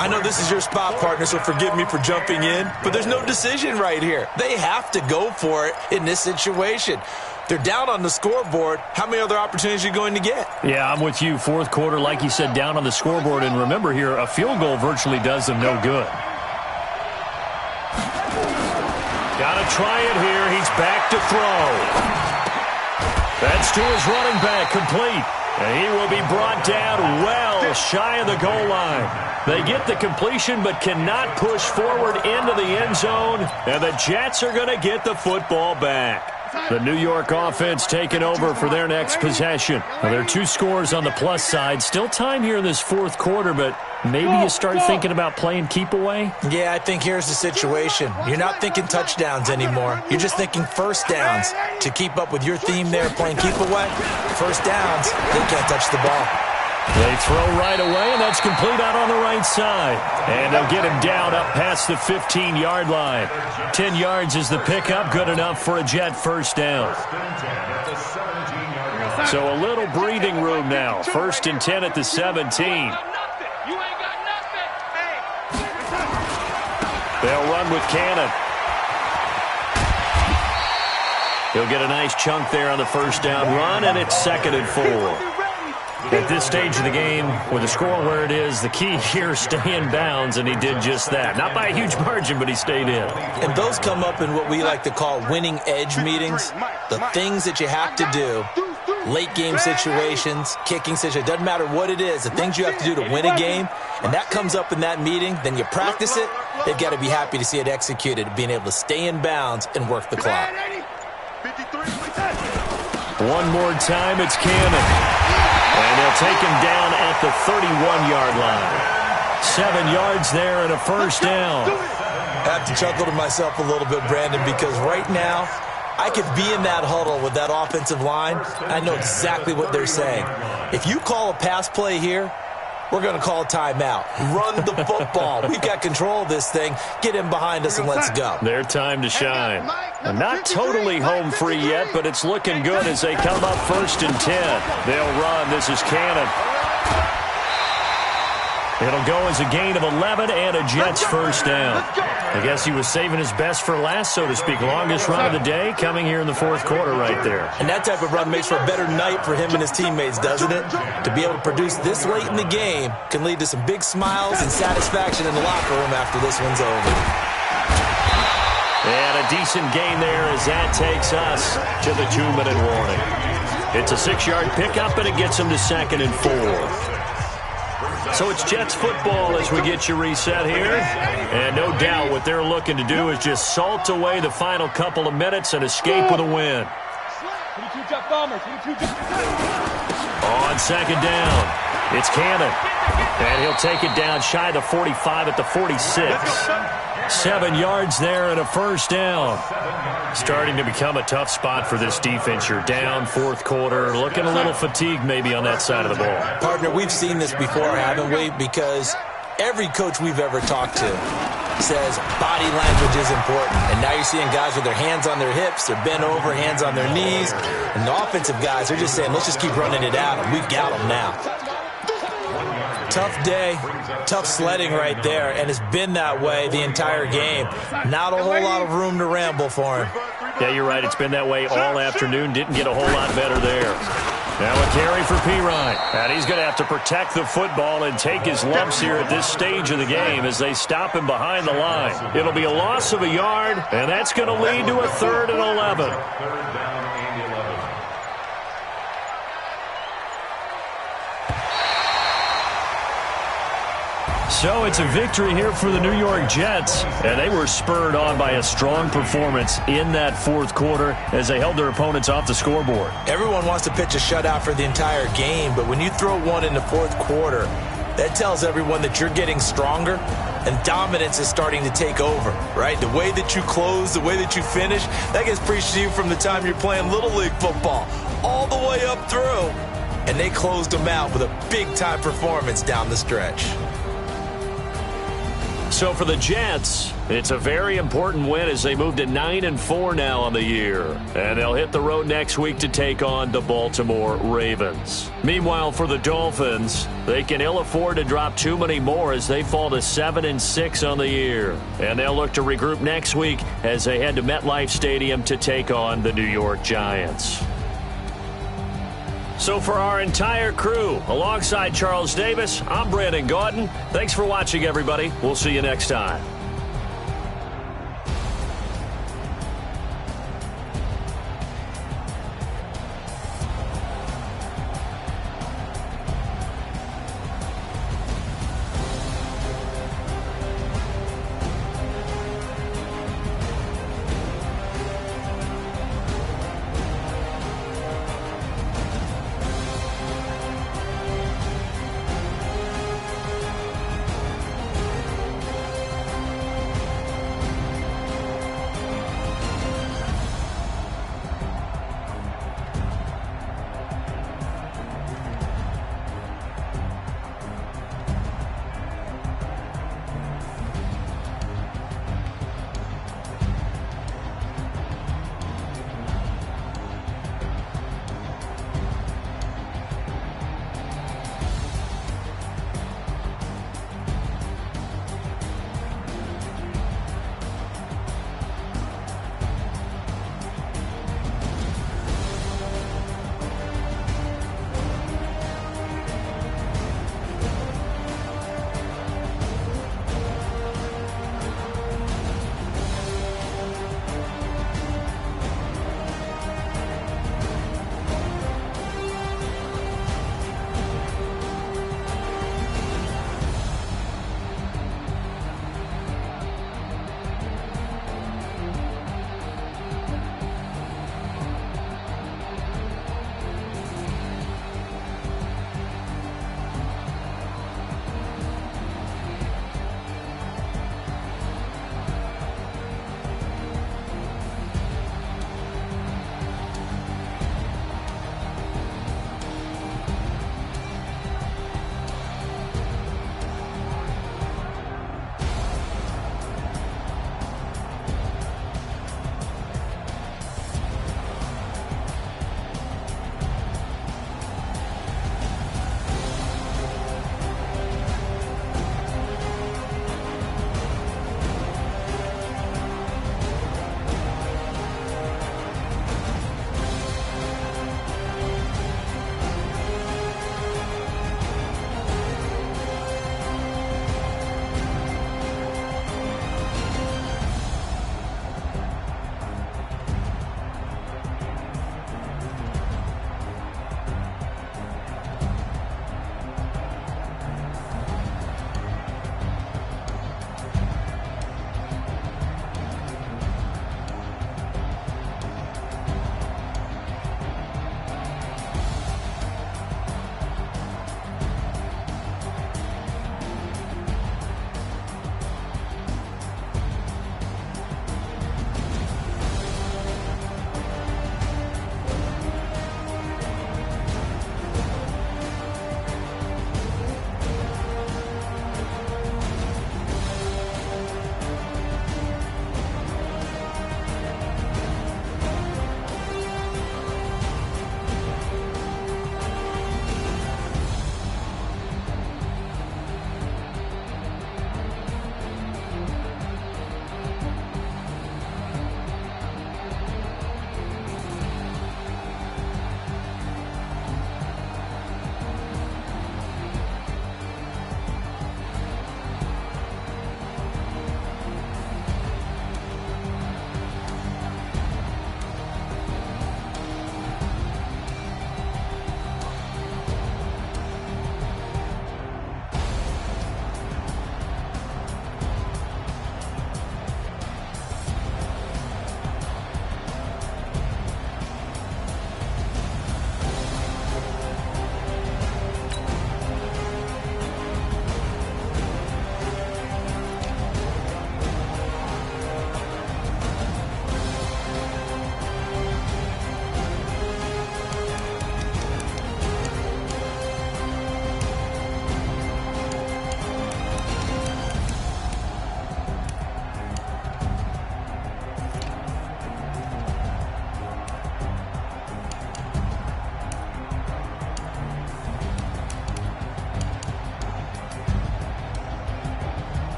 I know this is your spot, partner, so forgive me for jumping in, but there's no decision right here. They have to go for it in this situation. They're down on the scoreboard. How many other opportunities are you going to get? Yeah, I'm with you. 4th quarter, like you said, down on the scoreboard. And remember here, a field goal virtually does them no good. Got to try it here. He's back to throw. That's to his running back, complete. And he will be brought down well shy of the goal line. They get the completion but cannot push forward into the end zone. And the Jets are going to get the football back. The New York offense taking over for their next possession. Now, there are 2 scores on the plus side. Still time here in this 4th quarter, but maybe you start thinking about playing keep away? Yeah, I think here's the situation. You're not thinking touchdowns anymore. You're just thinking first downs. To keep up with your theme there, playing keep away, first downs, they can't touch the ball. They throw right away, and that's complete out on the right side. And they'll get him down up past the 15-yard line. 10 yards is the pickup, good enough for a Jet first down. So a little breathing room now. 1st and 10 at the 17. They'll run with Cannon. He'll get a nice chunk there on the first down run, and it's 2nd and 4. At this stage of the game, with the score where it is, the key here, stay in bounds, and he did just that. Not by a huge margin, but he stayed in. And those come up in what we like to call winning edge meetings. The things that you have to do, late game situations, kicking situations, doesn't matter what it is, the things you have to do to win a game, and that comes up in that meeting, then you practice it, they've got to be happy to see it executed, being able to stay in bounds and work the clock. One more time, it's Cannon. And they'll take him down at the 31-yard line. 7 yards there and a first down. I have to chuckle to myself a little bit, Brandon, because right now I could be in that huddle with that offensive line. I know exactly what they're saying. If you call a pass play here, we're going to call a timeout. Run the football. We've got control of this thing. Get in behind us and let's go. Their time to shine. Not totally home free yet, but it's looking good as they come up 1st and 10. They'll run. This is Cannon. It'll go as a gain of 11 and a Jets first down. I guess he was saving his best for last, so to speak. Longest run of the day coming here in the 4th quarter right there. And that type of run makes for a better night for him and his teammates, doesn't it? To be able to produce this late in the game can lead to some big smiles and satisfaction in the locker room after this one's over. And a decent gain there as that takes us to the 2-minute warning. It's a 6-yard pickup, and it gets him to 2nd and 4. So it's Jets football as we get you reset here. And no doubt what they're looking to do is just salt away the final couple of minutes and escape with a win. On 2nd down, it's Cannon. And he'll take it down shy of the 45 at the 46. 7 yards there and a first down. Starting to become a tough spot for this defense. You're down 4th quarter, looking a little fatigued maybe on that side of the ball. Partner, we've seen this before, haven't we? Because every coach we've ever talked to says body language is important. And now you're seeing guys with their hands on their hips, they're bent over, hands on their knees. And the offensive guys are just saying, let's just keep running it at them. We've got them now. Tough day, tough sledding right there, and it's been that way the entire game. Not a whole lot of room to ramble for him. Yeah, you're right. It's been that way all afternoon. Didn't get a whole lot better there. Now a carry for Pirine. And he's going to have to protect the football and take his lumps here at this stage of the game as they stop him behind the line. It'll be a loss of a yard, and that's going to lead to a 3rd and 11. So it's a victory here for the New York Jets, and they were spurred on by a strong performance in that 4th quarter as they held their opponents off the scoreboard. Everyone wants to pitch a shutout for the entire game, but when you throw one in the 4th quarter, that tells everyone that you're getting stronger and dominance is starting to take over, right? The way that you close, the way that you finish, that gets preached to you from the time you're playing Little League football all the way up through. And they closed them out with a big-time performance down the stretch. So for the Jets, it's a very important win as they move to 9-4 now on the year. And they'll hit the road next week to take on the Baltimore Ravens. Meanwhile, for the Dolphins, they can ill afford to drop too many more as they fall to 7-6 on the year. And they'll look to regroup next week as they head to MetLife Stadium to take on the New York Giants. So for our entire crew, alongside Charles Davis, I'm Brandon Gaudin. Thanks for watching, everybody. We'll see you next time.